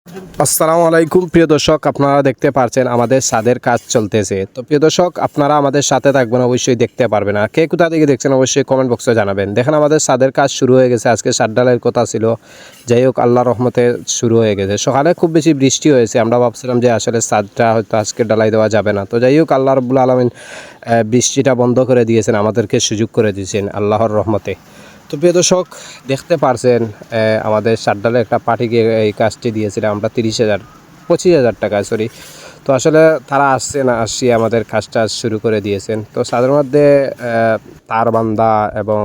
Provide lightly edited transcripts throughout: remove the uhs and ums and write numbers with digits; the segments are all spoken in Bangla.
আসসালামু আলাইকুম প্রিয় দর্শক, আপনারা দেখতে পাচ্ছেন আমাদের ছাদের কাজ চলতেছে। তো প্রিয় দর্শক, আপনারা আমাদের সাথে থাকবেন, অবশ্যই দেখতে পারবেন। আর কে কোথা থেকে দেখছেন অবশ্যই কমেন্ট বক্সে জানাবেন। দেখেন আমাদের ছাদের কাজ শুরু হয়ে গেছে, আজকে ছাদ ঢালাইয়ের কথা ছিল, যাই হোক আল্লাহর রহমতে শুরু হয়ে গেছে। সকালে খুব বেশি বৃষ্টি হয়েছে, আমরা ভাবছিলাম যে আসলে ছাদটা হয়তো আজকে ঢালাই দেওয়া যাবে না। তো যাই হোক আল্লাহ রাব্বুল আলামিন বৃষ্টিটা বন্ধ করে দিয়েছেন, আমাদেরকে সুযোগ করে দিয়েছেন আল্লাহর রহমতে। তো প্রিয় দর্শক, দেখতে পারছেন আমাদের সাতডালে একটা পার্টিকে এই কাজটি দিয়েছিলাম আমরা 25,000 টাকা, সরি। তো আসলে তারা আসছে না, আসি আমাদের কাজটা শুরু করে দিয়েছেন। তো ছাদের মধ্যে তার বান্ধা এবং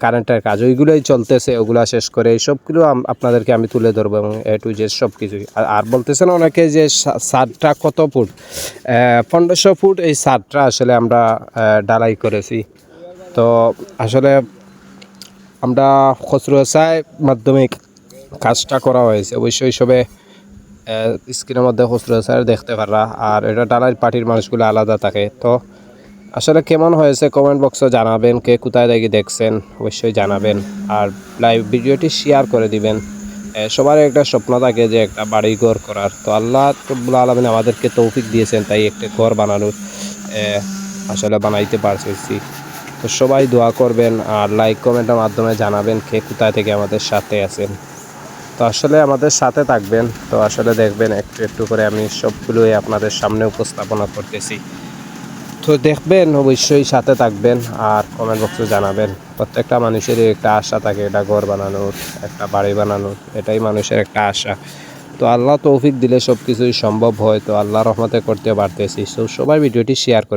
কারেন্টের কাজ ওইগুলোই চলতেছে, ওগুলো শেষ করে এই সবগুলো আপনাদেরকে আমি তুলে ধরবো এবং এ টু জেড সব কিছুই। আর বলতেছেন অনেকে যে ছাদটা কত ফুট, 1500 ফুট এই ছাদটা আসলে আমরা ঢালাই করেছি। তো আসলে আমরা খসরুসায় মাধ্যমে কাজটা করা হয়েছে, অবশ্যই সবে স্ক্রিনের মধ্যে খসরুসায় দেখতে পারা। আর এটা ডালার পার্টির মানুষগুলো আলাদা থাকে। তো আসলে কেমন হয়েছে কমেন্ট বক্সে জানাবেন, কে কোথায় থেকে দেখছেন অবশ্যই জানাবেন। আর লাইভ ভিডিওটি শেয়ার করে দিবেন। সবার একটা স্বপ্ন থাকে যে একটা বাড়ি ঘর করার, তো আল্লাহ রাব্বুল আলামিন আমাদেরকে তৌফিক দিয়েছেন, তাই একটা ঘর বানানোর আসলে বানাইতে পারছি। তো সবাই দোয়া করবেন আর লাইক কমেন্টের মাধ্যমে জানাবেন কে কোথায় থেকে আমাদের সাথে আছেন। তো আসলে আমাদের সাথে থাকবেন, তো আসলে দেখবেন একটু একটু করে আমি সবগুলোই আপনাদের সামনে উপস্থাপনা করতেছি। তো দেখবেন, অবশ্যই সাথে থাকবেন আর কমেন্ট বক্সে জানাবেন। প্রত্যেকটা মানুষেরই একটা আশা থাকে, এটা ঘর বানানোর, একটা বাড়ি বানানোর, এটাই মানুষের একটা আশা। তো আল্লাহ তৌফিক দিলে সব কিছুই সম্ভব হয়। তো আল্লাহ রহমতে করতে পারতেছি। সো সবাই ভিডিওটি শেয়ার করে